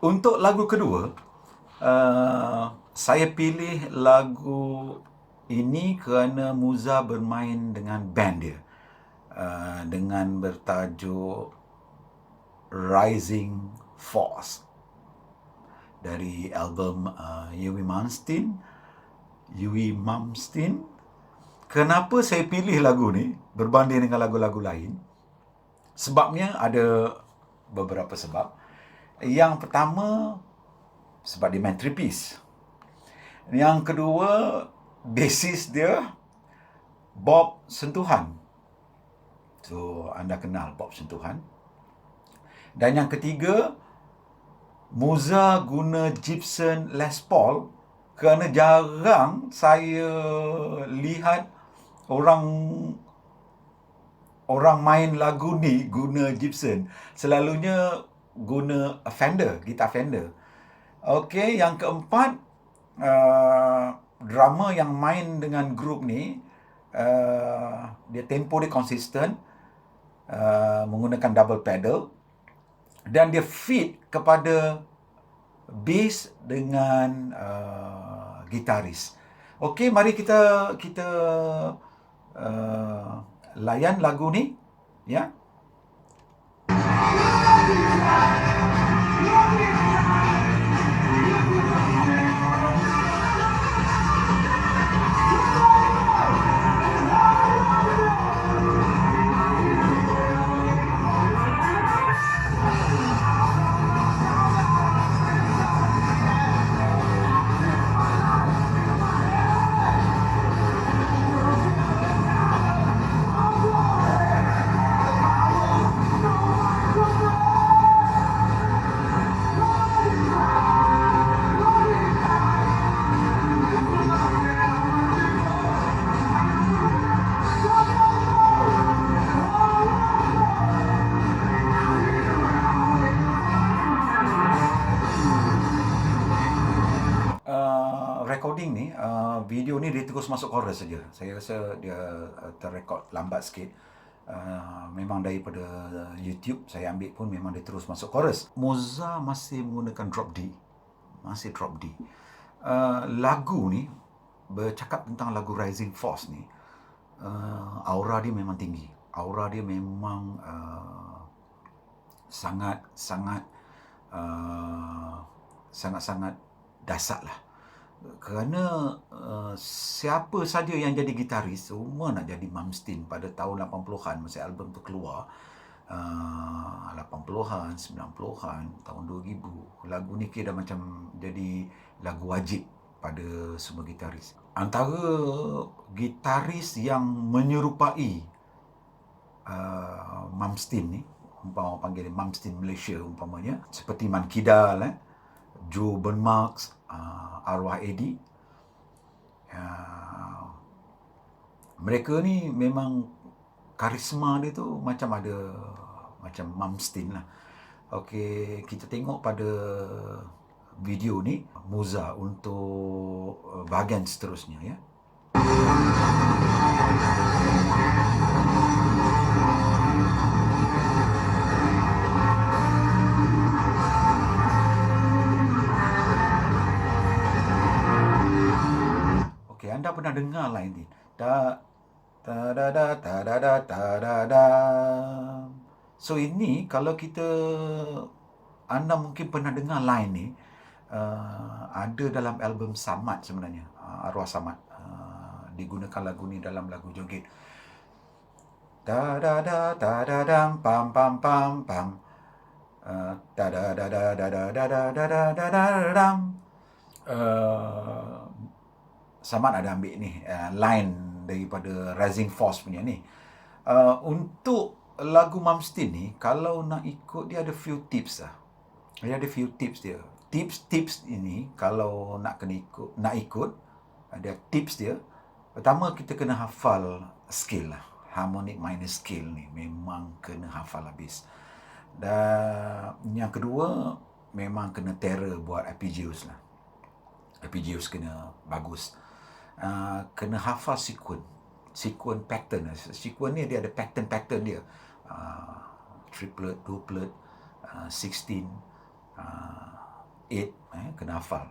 Untuk lagu kedua, saya pilih lagu ini kerana Muza bermain dengan band dia, dengan bertajuk Rising Force dari album Yui Malmsteen. Kenapa saya pilih lagu ni berbanding dengan lagu-lagu lain? Sebabnya ada beberapa sebab. Yang pertama, sebab dia main three-piece. Yang kedua, basis dia Bob Sentuhan. So, anda kenal Bob Sentuhan. Dan yang ketiga, Muza guna Gibson Les Paul kerana jarang saya lihat orang main lagu ni guna Gibson. Selalunya guna gitar Fender. Okey, yang keempat, drummer yang main dengan grup ni, dia tempo dia konsisten, menggunakan double pedal, dan dia fit kepada bass dengan gitaris. Okey, mari kita layan lagu ni, ya. Recording ni, video ni dia terus masuk chorus saja. Saya rasa dia terrekod lambat sikit. Memang daripada YouTube saya ambil pun memang dia terus masuk chorus. Muza masih menggunakan drop D. Lagu ni bercakap tentang lagu Rising Force ni. Aura dia memang tinggi. Aura dia memang sangat-sangat dasar lah. Kerana siapa saja yang jadi gitaris semua nak jadi Malmsteen pada tahun 80-an masa album tu keluar. 80-an, 90-an, tahun 2000. Lagu ni kira dah macam jadi lagu wajib pada semua gitaris. Antara gitaris yang menyerupai Malmsteen ni, umpama panggil Malmsteen Malaysia umpamanya, seperti Man Kidal, Joe Bernmarx, Arwah Eddie. Mereka ni memang karisma dia tu macam Malmsteen lah. Okey, kita tengok pada video ni Muza untuk bahagian seterusnya, ya. Anda pernah dengar line ni? So ini kalau anda mungkin pernah dengar line ni, ada dalam album Samad sebenarnya, Arwah Samad. Digunakan lagu ni dalam lagu joget. Da da da da da dam pam pam pam pam. Da da da da da da da da da da da dam. Samad ada ambil ni line daripada Rising Force punya ni. Untuk lagu Malmsteen ni, kalau nak ikut dia ada few tips lah. Dia ada few tips dia. Tips ini kalau nak ikut ada tips dia. Pertama kita kena hafal scale lah. Harmonic minor scale ni memang kena hafal habis. Dan yang kedua memang kena terror buat arpeggios lah. Arpeggios kena bagus. Kena hafal sequence pattern. Sequence ni dia ada pattern dia. Triplet, duplet, 16, 8, kena hafal.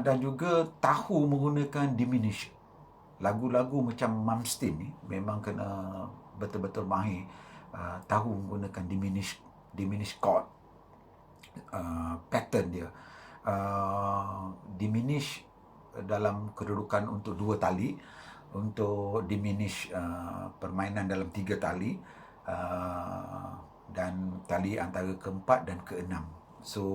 Dan juga tahu menggunakan diminish. Lagu-lagu macam Malmsteen ni memang kena betul-betul mahir tahu menggunakan diminish chord, pattern dia. Diminish dalam kedudukan untuk 2 tali, untuk diminish permainan dalam 3 tali, dan tali antara keempat dan keenam. So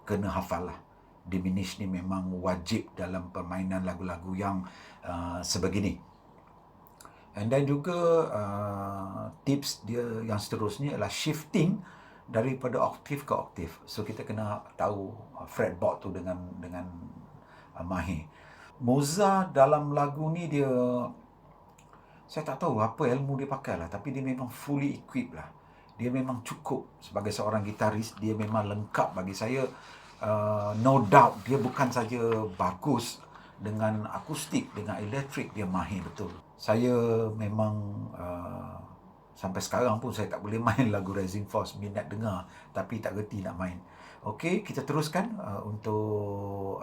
kena hafal lah. Diminish ni memang wajib dalam permainan lagu-lagu yang sebegini. And then juga tips dia yang seterusnya adalah shifting daripada oktav ke oktav. So kita kena tahu fretboard tu dengan mahir. Mozart dalam lagu ni dia, saya tak tahu apa ilmu dia pakai lah, tapi dia memang fully equipped lah. Dia memang cukup sebagai seorang gitaris, dia memang lengkap bagi saya. No doubt dia bukan saja bagus dengan akustik, dengan elektrik dia mahir betul. Saya memang sampai sekarang pun saya tak boleh main lagu Rising Force, minat dengar tapi tak reti nak main. Okey, kita teruskan untuk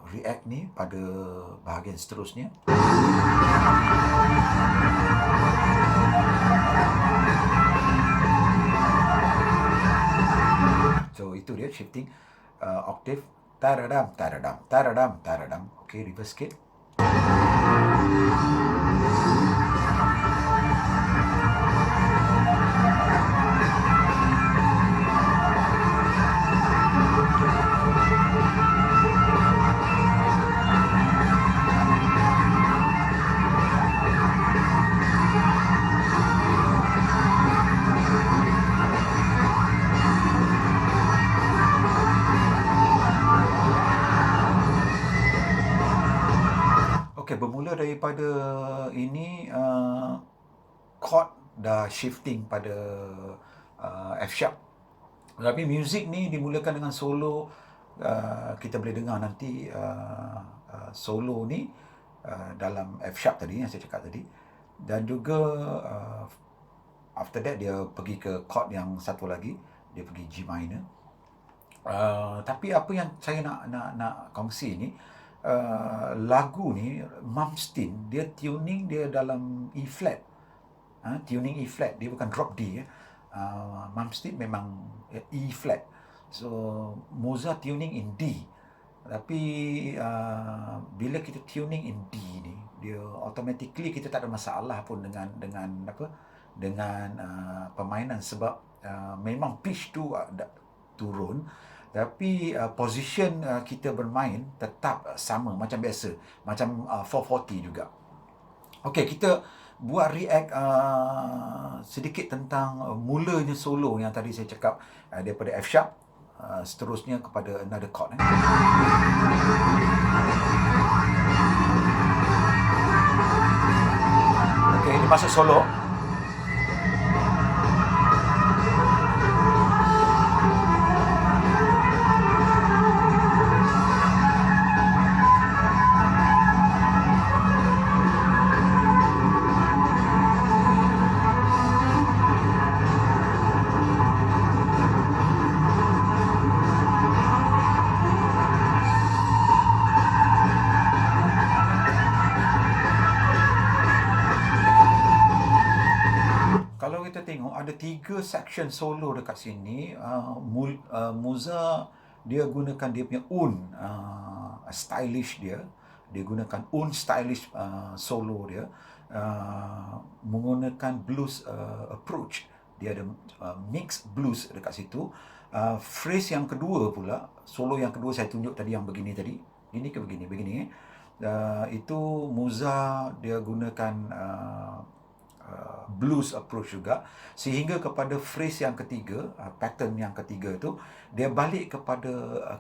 react ni pada bahagian seterusnya. So itu dia shifting octave, taradam taradam taradam taradam. Okey, reverse sikit. Bermula daripada ini, chord dah shifting pada F sharp. Tapi muzik ni dimulakan dengan solo. Kita boleh dengar nanti solo ni dalam F sharp tadi yang saya cakap tadi. Dan juga after that dia pergi ke chord yang satu lagi, dia pergi G minor. Tapi apa yang saya nak kongsi ni, lagu ni Malmsteen dia tuning dia dalam E flat, tuning E flat, dia bukan drop D ya. Malmsteen memang E flat. So Mozart tuning in D. Tapi bila kita tuning in D ni, dia automatically kita tak ada masalah pun dengan permainan, sebab memang pitch tu turun. Tapi position kita bermain tetap sama macam biasa, macam 440 juga. Okey, kita buat react sedikit tentang mulanya solo yang tadi saya cakap, daripada F sharp seterusnya kepada another chord. Okey, ini masuk solo. Kita tengok ada 3 section solo dekat sini. Mozart dia gunakan dia punya own stylish dia gunakan own stylish solo dia, menggunakan blues approach. Dia ada mix blues dekat situ. Phrase yang kedua pula, solo yang kedua saya tunjuk tadi yang begini tadi, ini ke begini itu Mozart dia gunakan blues approach juga, sehingga kepada phrase yang ketiga, pattern yang ketiga tu dia balik kepada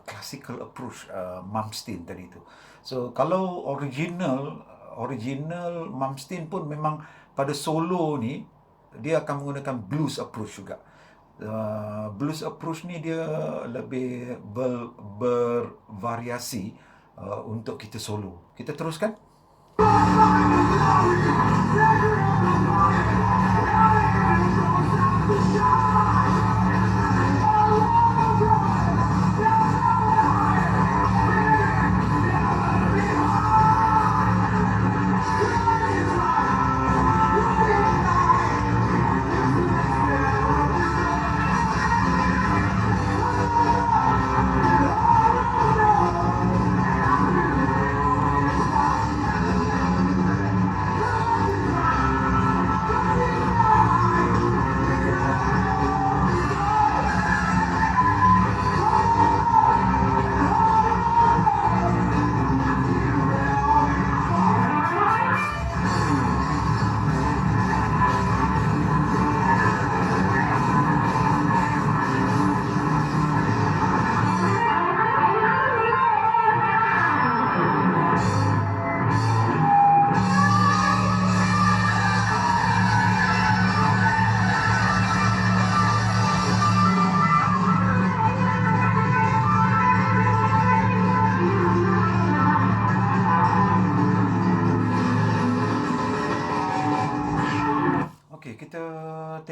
classical approach Malmsteen tadi tu. So kalau original Malmsteen pun memang pada solo ni dia akan menggunakan blues approach juga. Blues approach ni dia lebih bervariasi untuk kita solo. Kita teruskan.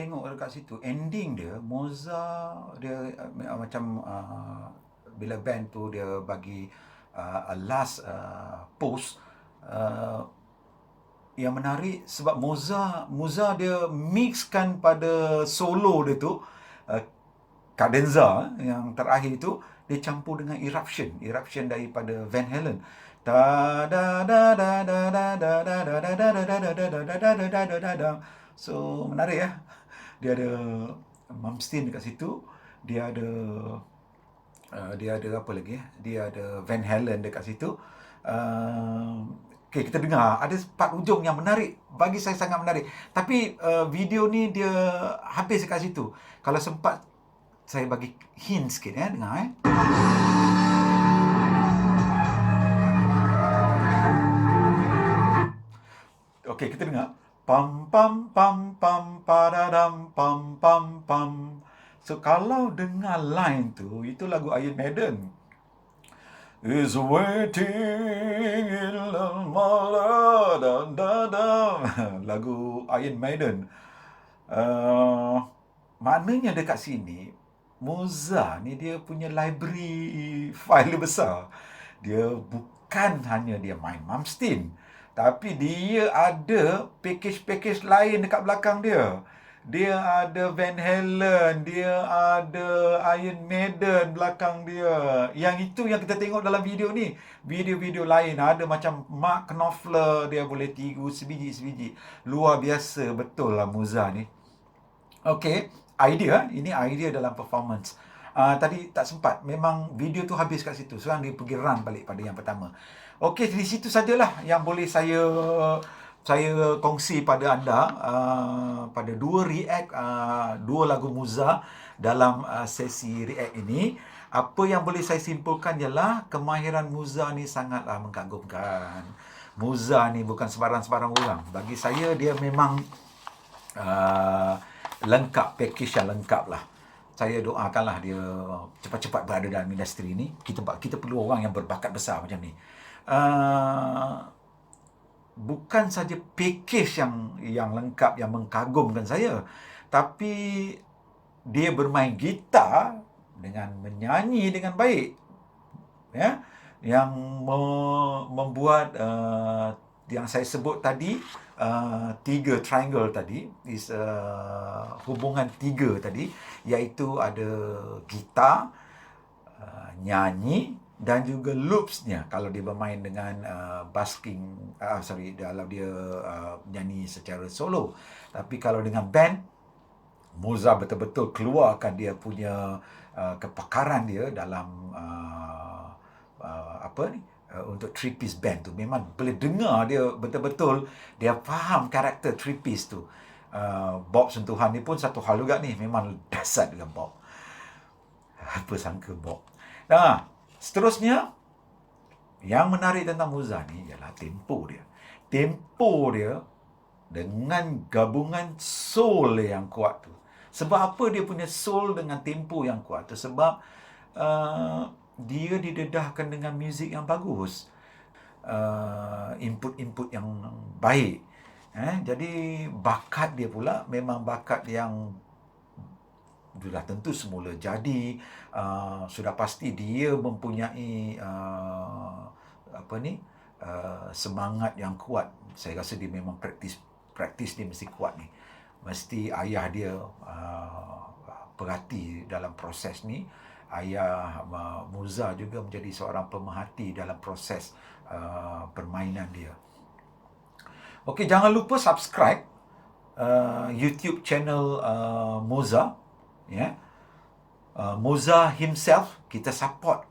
tengok dekat situ, ending dia, Mozart dia macam bila band tu dia bagi a last post, yang menarik sebab Mozart dia mixkan pada solo dia tu, cadenza yang terakhir tu dia campur dengan eruption daripada Van Halen. Da da da da da da da da da da da da da da da da da da. So menarik ya. Dia ada Malmsteen dekat situ, dia ada apa lagi? Dia ada Van Halen dekat situ. Okey, kita dengar ada part hujung yang menarik, bagi saya sangat menarik. Tapi video ni dia habis dekat situ. Kalau sempat saya bagi hint sikit dengar Okey, kita dengar. Pam pam pam pam padadam pam pam pam. So kalau dengar line tu, itu lagu Iron Maiden. Is waiting in the lagu Iron Maiden. Maknanya dekat sini Mozart ni dia punya library file besar. Dia bukan hanya dia main Malmsteen, tapi dia ada package-package lain dekat belakang dia. Dia ada Van Halen, dia ada Iron Maiden belakang dia. Yang itu yang kita tengok dalam video ni. Video-video lain ada macam Mark Knopfler, dia boleh tiru sebiji-sebiji. Luar biasa betul lah Mozart ni. Okey, ini idea dalam performance. Tadi tak sempat. Memang video tu habis kat situ. Sekarang dia pergi run balik pada yang pertama. Okey, di situ sajalah yang boleh saya kongsi pada anda pada dua lagu Mozart dalam sesi react ini. Apa yang boleh saya simpulkan ialah kemahiran Mozart ni sangatlah mengagumkan. Mozart ni bukan sebarang-sebarang orang. Bagi saya dia memang lengkap, package yang lengkap lah. Saya doakanlah dia cepat-cepat berada dalam industri ni. Kita perlu orang yang berbakat besar macam ni. Bukan saja package yang lengkap, yang mengagumkan saya, tapi dia bermain gitar dengan menyanyi dengan baik, ya, yang membuat yang saya sebut tadi, tiga triangle tadi, is hubungan tiga tadi, iaitu ada gitar, nyanyi dan juga loopsnya kalau dia bermain dengan kalau dia nyanyi secara solo. Tapi kalau dengan band, Mozart betul-betul keluarkan dia punya kepakaran dia dalam untuk three-piece band tu. Memang boleh dengar dia betul-betul dia faham karakter three-piece tu. Bob sentuhan ni pun satu hal juga ni. Memang dahsyat dengan Bob. Apa sangka Bob. Seterusnya, yang menarik tentang Mozart ni ialah tempo dia. Tempo dia dengan gabungan soul yang kuat tu. Sebab apa dia punya soul dengan tempo yang kuat tu? Sebab dia didedahkan dengan muzik yang bagus. Input-input yang baik. Jadi bakat dia pula memang bakat yang sudah tentu semula jadi. Sudah pasti dia mempunyai semangat yang kuat. Saya rasa dia memang praktis dia mesti kuat ni. Mesti ayah dia perhati dalam proses ni. Ayah Mozart juga menjadi seorang pemerhati dalam proses permainan dia. Okey, jangan lupa subscribe YouTube channel Mozart, ya. Mozart himself, kita support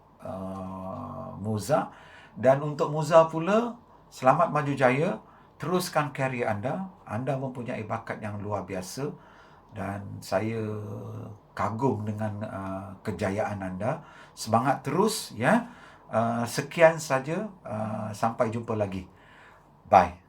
Mozart. Dan untuk Mozart pula, selamat maju jaya, teruskan karya anda. Anda mempunyai bakat yang luar biasa dan saya kagum dengan kejayaan anda. Semangat terus, ya. Sekian saja, sampai jumpa lagi. Bye.